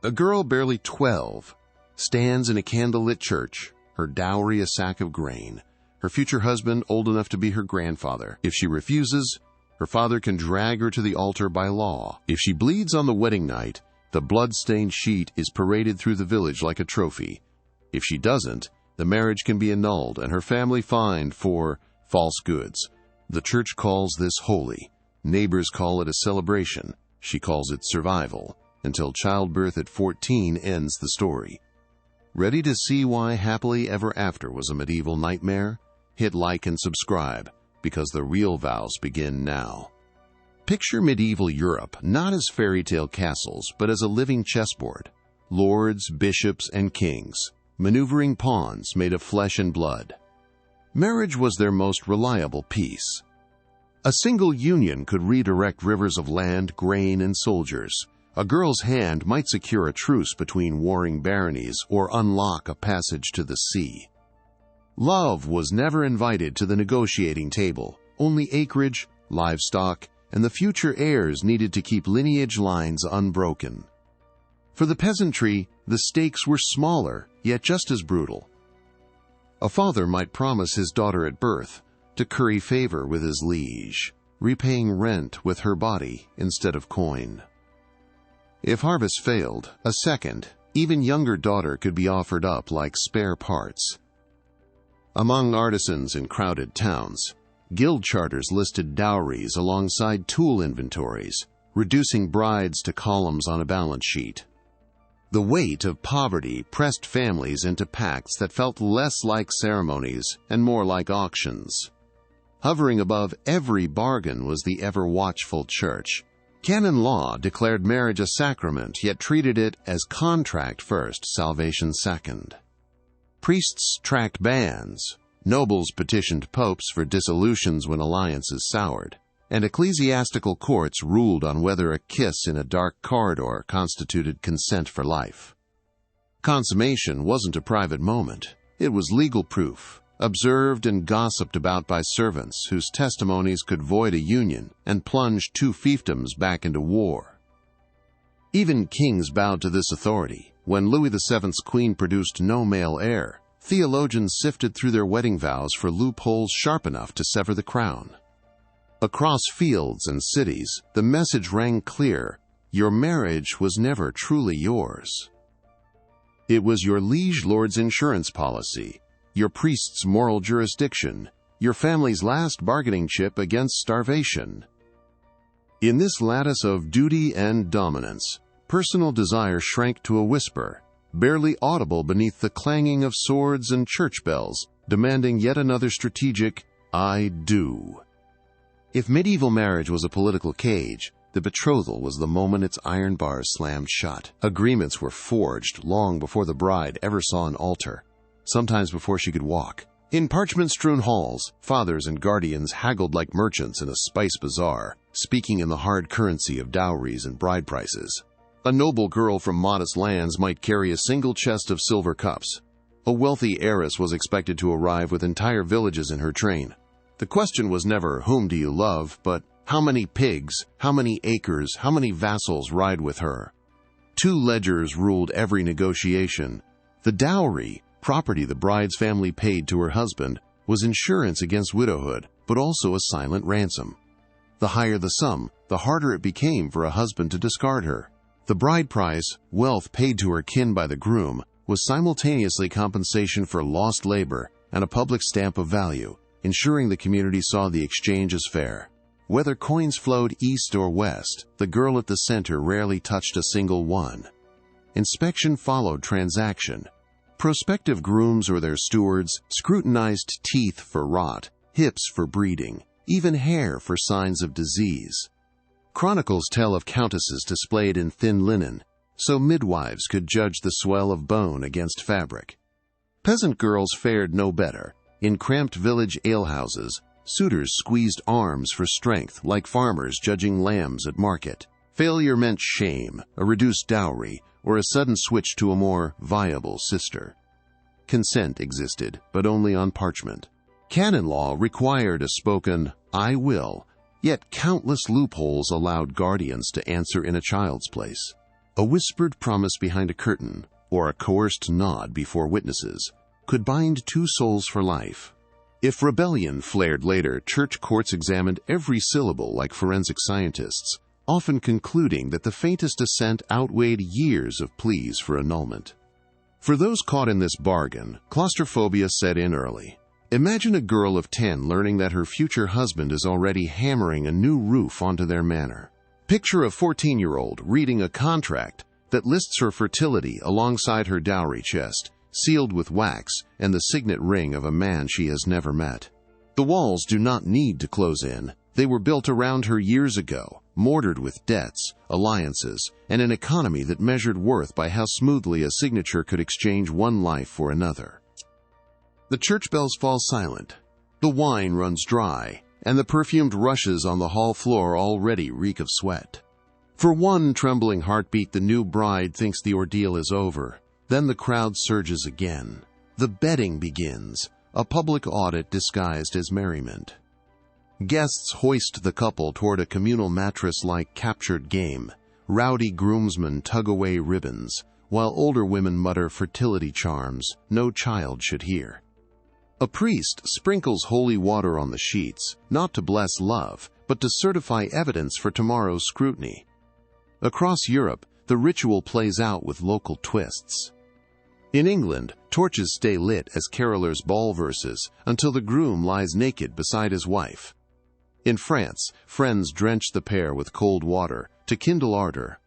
A girl barely 12 stands in a candlelit church, her dowry a sack of grain, her future husband old enough to be her grandfather. If she refuses, her father can drag her to the altar by law. If she bleeds on the wedding night, the blood-stained sheet is paraded through the village like a trophy. If she doesn't, the marriage can be annulled and her family fined for false goods. The church calls this holy. Neighbors call it a celebration. She calls it survival, until childbirth at 14 ends the story. Ready to see why happily ever after was a medieval nightmare? Hit like and subscribe, because the real vows begin now. Picture medieval Europe not as fairy tale castles, but as a living chessboard. Lords, bishops, and kings, maneuvering pawns made of flesh and blood. Marriage was their most reliable piece. A single union could redirect rivers of land, grain, and soldiers. A girl's hand might secure a truce between warring baronies or unlock a passage to the sea. Love was never invited to the negotiating table. Only acreage, livestock, and the future heirs needed to keep lineage lines unbroken. For the peasantry, the stakes were smaller, yet just as brutal. A father might promise his daughter at birth to curry favor with his liege, repaying rent with her body instead of coin. If harvest failed, a second, even younger daughter could be offered up like spare parts. Among artisans in crowded towns, guild charters listed dowries alongside tool inventories, reducing brides to columns on a balance sheet. The weight of poverty pressed families into pacts that felt less like ceremonies and more like auctions. Hovering above every bargain was the ever-watchful church. Canon law declared marriage a sacrament, yet treated it as contract first, salvation second. Priests tracked bans, nobles petitioned popes for dissolutions when alliances soured, and ecclesiastical courts ruled on whether a kiss in a dark corridor constituted consent for life. Consummation wasn't a private moment. It was legal proof, observed and gossiped about by servants whose testimonies could void a union and plunge two fiefdoms back into war. Even kings bowed to this authority. When Louis VII's queen produced no male heir, theologians sifted through their wedding vows for loopholes sharp enough to sever the crown. Across fields and cities, the message rang clear: your marriage was never truly yours. It was your liege lord's insurance policy, your priest's moral jurisdiction, your family's last bargaining chip against starvation. In this lattice of duty and dominance, personal desire shrank to a whisper, barely audible beneath the clanging of swords and church bells, demanding yet another strategic "I do." If medieval marriage was a political cage, the betrothal was the moment its iron bars slammed shut. Agreements were forged long before the bride ever saw an altar, sometimes before she could walk. In parchment-strewn halls, fathers and guardians haggled like merchants in a spice bazaar, speaking in the hard currency of dowries and bride prices. A noble girl from modest lands might carry a single chest of silver cups. A wealthy heiress was expected to arrive with entire villages in her train. The question was never, whom do you love, but how many pigs, how many acres, how many vassals ride with her? Two ledgers ruled every negotiation. The dowry, property the bride's family paid to her husband, was insurance against widowhood, but also a silent ransom. The higher the sum, the harder it became for a husband to discard her. The bride price, wealth paid to her kin by the groom, was simultaneously compensation for lost labor and a public stamp of value, ensuring the community saw the exchange as fair. Whether coins flowed east or west, the girl at the center rarely touched a single one. Inspection followed transaction. Prospective grooms or their stewards scrutinized teeth for rot, hips for breeding, even hair for signs of disease. Chronicles tell of countesses displayed in thin linen, so midwives could judge the swell of bone against fabric. Peasant girls fared no better. In cramped village alehouses, suitors squeezed arms for strength like farmers judging lambs at market. Failure meant shame, a reduced dowry, or a sudden switch to a more viable sister. Consent existed, but only on parchment. Canon law required a spoken "I will," yet countless loopholes allowed guardians to answer in a child's place. A whispered promise behind a curtain, or a coerced nod before witnesses, could bind two souls for life. If rebellion flared later, church courts examined every syllable like forensic scientists, often concluding that the faintest dissent outweighed years of pleas for annulment. For those caught in this bargain, claustrophobia set in early. Imagine a girl of 10 learning that her future husband is already hammering a new roof onto their manor. Picture a 14-year-old reading a contract that lists her fertility alongside her dowry chest, sealed with wax and the signet ring of a man she has never met. The walls do not need to close in. They were built around her years ago, mortared with debts, alliances, and an economy that measured worth by how smoothly a signature could exchange one life for another. The church bells fall silent. The wine runs dry, and the perfumed rushes on the hall floor already reek of sweat. For one trembling heartbeat, the new bride thinks the ordeal is over. Then the crowd surges again. The betting begins, a public audit disguised as merriment. Guests hoist the couple toward a communal mattress-like captured game. Rowdy groomsmen tug away ribbons, while older women mutter fertility charms no child should hear. A priest sprinkles holy water on the sheets, not to bless love, but to certify evidence for tomorrow's scrutiny. Across Europe, the ritual plays out with local twists. In England, torches stay lit as carolers bawl verses until the groom lies naked beside his wife. In France, friends drench the pair with cold water to kindle ardor.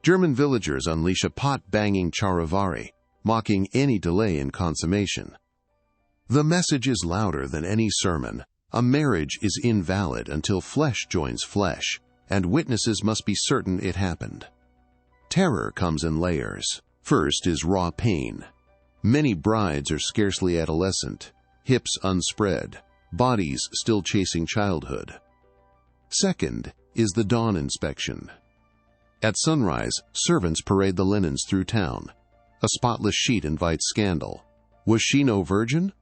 German villagers unleash a pot-banging charivari, mocking any delay in consummation. The message is louder than any sermon. A marriage is invalid until flesh joins flesh, and witnesses must be certain it happened. Terror comes in layers. First is raw pain. Many brides are scarcely adolescent, hips unspread, bodies still chasing childhood. Second is the dawn inspection. At sunrise, servants parade the linens through town. A spotless sheet invites scandal. Was she no virgin?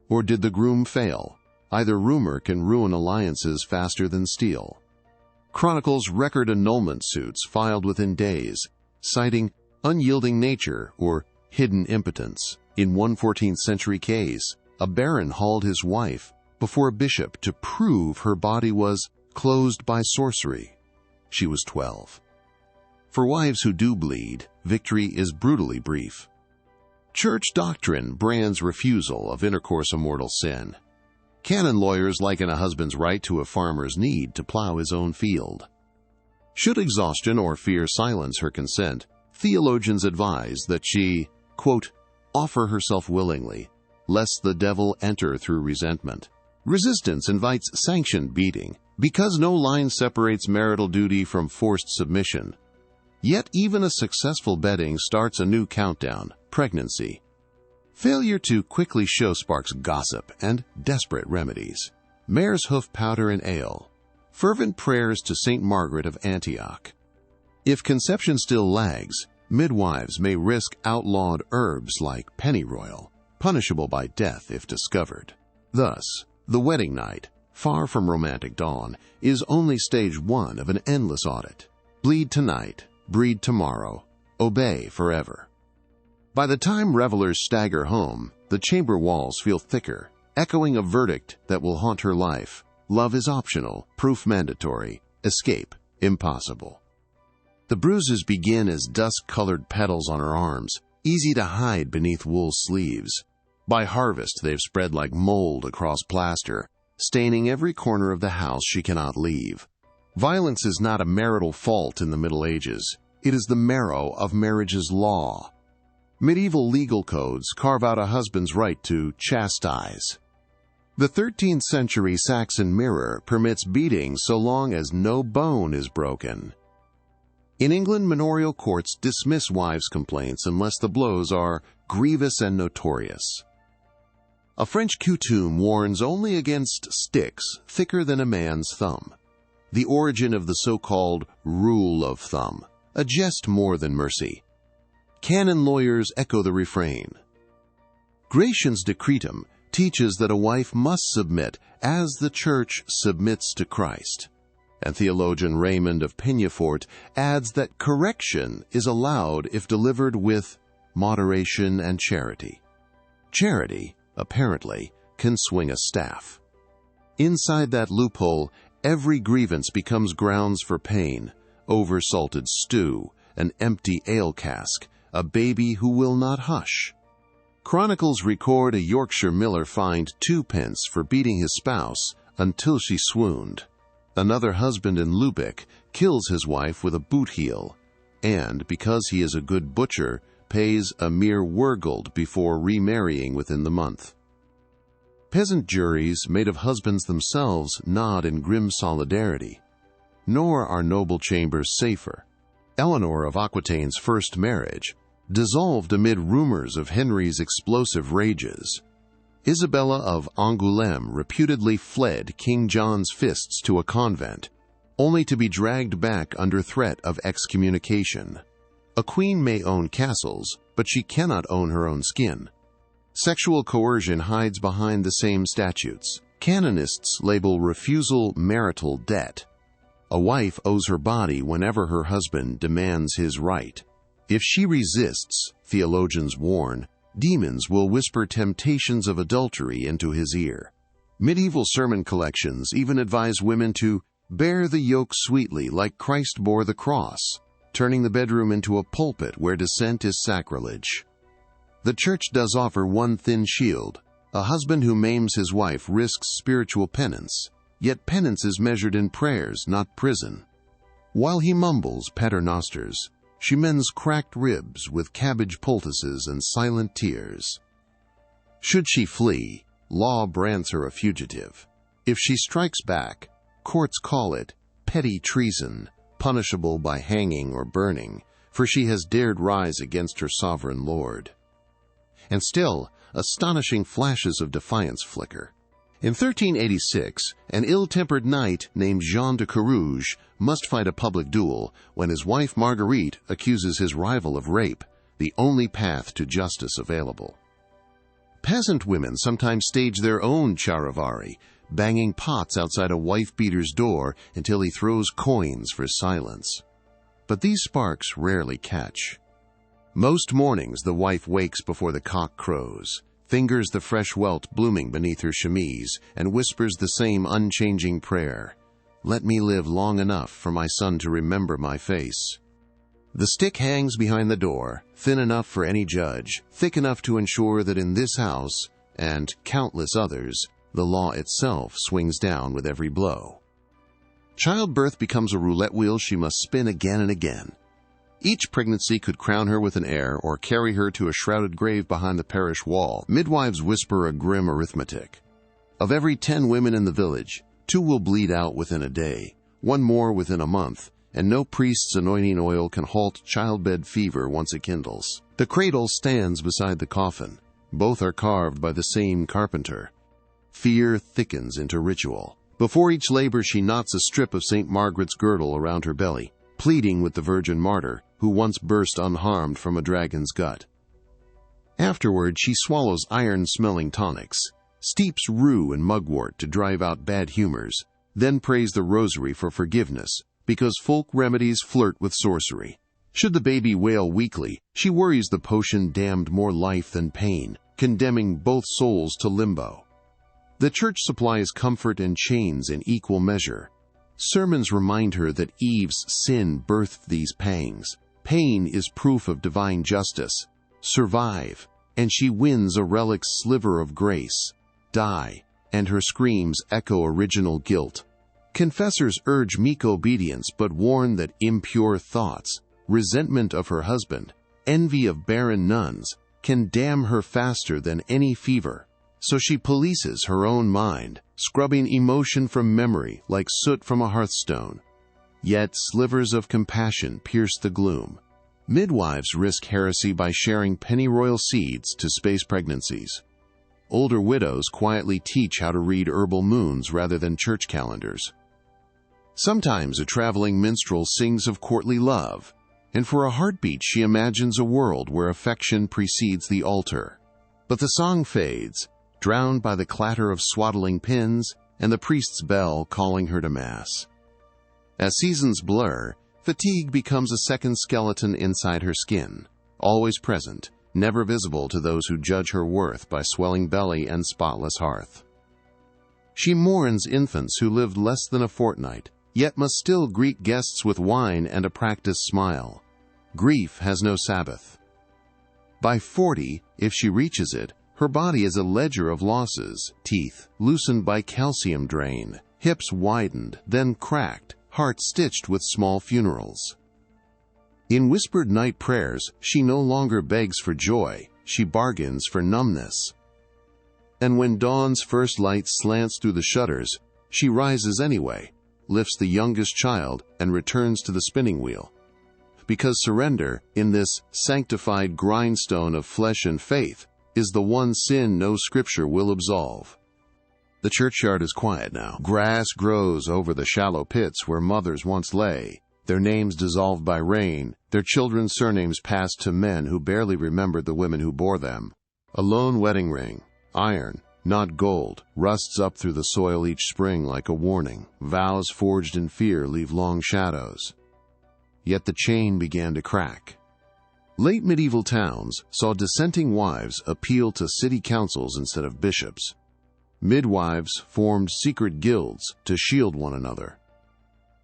Or did the groom fail? Either rumor can ruin alliances faster than steel. Chronicles record annulment suits filed within days, citing unyielding nature or hidden impotence. In one 14th century case, a baron hauled his wife before a bishop to prove her body was closed by sorcery. She was 12. For wives who do bleed, victory is brutally brief. Church doctrine brands refusal of intercourse a mortal sin. Canon lawyers liken a husband's right to a farmer's need to plow his own field. Should exhaustion or fear silence her consent, theologians advise that she, quote, offer herself willingly, lest the devil enter through resentment. Resistance invites sanctioned beating, because no line separates marital duty from forced submission. Yet even a successful betting starts a new countdown, pregnancy. Failure to quickly show sparks gossip and desperate remedies. Mare's hoof powder and ale. Fervent prayers to St. Margaret of Antioch. If conception still lags, midwives may risk outlawed herbs like pennyroyal, punishable by death if discovered. Thus, the wedding night, far from romantic dawn, is only stage one of an endless audit. Bleed tonight, breed tomorrow, obey forever. By the time revelers stagger home, the chamber walls feel thicker, echoing a verdict that will haunt her life. Love is optional, proof mandatory, escape impossible. The bruises begin as dust-colored petals on her arms, easy to hide beneath wool sleeves. By harvest, they've spread like mold across plaster, staining every corner of the house she cannot leave. Violence is not a marital fault in the Middle Ages. It is the marrow of marriage's law. Medieval legal codes carve out a husband's right to chastise. The 13th century Saxon mirror permits beating so long as no bone is broken. In England, manorial courts dismiss wives' complaints unless the blows are grievous and notorious. A French coutume warns only against sticks thicker than a man's thumb. The origin of the so-called rule of thumb, a jest more than mercy. Canon lawyers echo the refrain. Gratian's Decretum teaches that a wife must submit as the Church submits to Christ. and theologian Raymond of Peñafort adds that correction is allowed if delivered with moderation and charity. Charity, apparently, can swing a staff. Inside that loophole, every grievance becomes grounds for pain: oversalted stew, an empty ale cask, a baby who will not hush. Chronicles record a Yorkshire miller fined 2 pence for beating his spouse until she swooned. Another husband in Lubeck kills his wife with a boot heel, and, because he is a good butcher, pays a mere wergeld before remarrying within the month. Peasant juries made of husbands themselves nod in grim solidarity. Nor are noble chambers safer. Eleanor of Aquitaine's first marriage dissolved amid rumors of Henry's explosive rages. Isabella of Angoulême reputedly fled King John's fists to a convent, only to be dragged back under threat of excommunication. A queen may own castles, but she cannot own her own skin. Sexual coercion hides behind the same statutes. Canonists label refusal marital debt. A wife owes her body whenever her husband demands his right. If she resists, theologians warn, demons will whisper temptations of adultery into his ear. Medieval sermon collections even advise women to bear the yoke sweetly like Christ bore the cross, turning the bedroom into a pulpit where dissent is sacrilege. The Church does offer one thin shield. A husband who maims his wife risks spiritual penance, yet penance is measured in prayers, not prison. While he mumbles paternosters, she mends cracked ribs with cabbage poultices and silent tears. Should she flee, law brands her a fugitive. If she strikes back, courts call it petty treason, punishable by hanging or burning, for she has dared rise against her sovereign lord. And still, astonishing flashes of defiance flicker. In 1386, an ill-tempered knight named Jean de Carouge must fight a public duel when his wife Marguerite accuses his rival of rape, the only path to justice available. Peasant women sometimes stage their own charivari, banging pots outside a wife-beater's door until he throws coins for silence. But these sparks rarely catch. Most mornings the wife wakes before the cock crows, fingers the fresh welt blooming beneath her chemise, and whispers the same unchanging prayer: "Let me live long enough for my son to remember my face." The stick hangs behind the door, thin enough for any judge, thick enough to ensure that in this house, and countless others, the law itself swings down with every blow. Childbirth becomes a roulette wheel she must spin again and again. Each pregnancy could crown her with an heir or carry her to a shrouded grave behind the parish wall. Midwives whisper a grim arithmetic. Of every 10 women in the village, 2 will bleed out within a day, 1 more within a month, and no priest's anointing oil can halt childbed fever once it kindles. The cradle stands beside the coffin. Both are carved by the same carpenter. Fear thickens into ritual. Before each labor she knots a strip of St. Margaret's girdle around her belly, pleading with the virgin martyr who once burst unharmed from a dragon's gut. Afterward, she swallows iron-smelling tonics, steeps rue and mugwort to drive out bad humors, then prays the rosary for forgiveness, because folk remedies flirt with sorcery. Should the baby wail weakly, she worries the potion damned more life than pain, condemning both souls to limbo. The Church supplies comfort and chains in equal measure. Sermons remind her that Eve's sin birthed these pangs. Pain is proof of divine justice. Survive, and she wins a relic sliver of grace. Die, and her screams echo original guilt. Confessors urge meek obedience but warn that impure thoughts, resentment of her husband, envy of barren nuns, can damn her faster than any fever. So she polices her own mind, scrubbing emotion from memory like soot from a hearthstone. Yet slivers of compassion pierce the gloom. Midwives risk heresy by sharing pennyroyal seeds to space pregnancies. Older widows quietly teach how to read herbal moons rather than church calendars. Sometimes a traveling minstrel sings of courtly love, and for a heartbeat she imagines a world where affection precedes the altar. But the song fades, drowned by the clatter of swaddling pins and the priest's bell calling her to Mass. As seasons blur, fatigue becomes a second skeleton inside her skin, always present, never visible to those who judge her worth by swelling belly and spotless hearth. She mourns infants who lived less than a fortnight, yet must still greet guests with wine and a practiced smile. Grief has no Sabbath. By 40, if she reaches it, her body is a ledger of losses, teeth loosened by calcium drain, hips widened, then cracked, heart stitched with small funerals. In whispered night prayers, she no longer begs for joy, she bargains for numbness. And when dawn's first light slants through the shutters, she rises anyway, lifts the youngest child, and returns to the spinning wheel. Because surrender, in this sanctified grindstone of flesh and faith, is the one sin no scripture will absolve. The churchyard is quiet now. Grass grows over the shallow pits where mothers once lay, their names dissolved by rain, their children's surnames passed to men who barely remembered the women who bore them. A lone wedding ring, iron, not gold, rusts up through the soil each spring like a warning. Vows forged in fear leave long shadows. Yet the chain began to crack. Late medieval towns saw dissenting wives appeal to city councils instead of bishops. Midwives formed secret guilds to shield one another.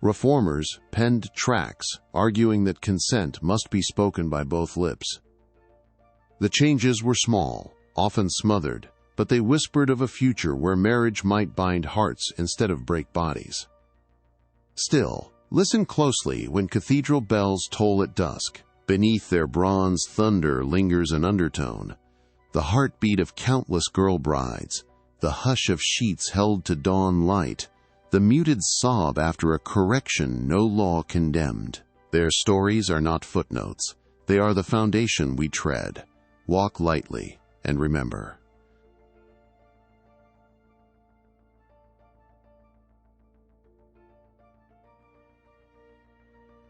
Reformers penned tracts arguing that consent must be spoken by both lips. The changes were small, often smothered, but they whispered of a future where marriage might bind hearts instead of break bodies. Still, listen closely when cathedral bells toll at dusk. Beneath their bronze thunder lingers an undertone, the heartbeat of countless girl brides, the hush of sheets held to dawn light, the muted sob after a correction no law condemned. Their stories are not footnotes. They are the foundation we tread. Walk lightly and remember.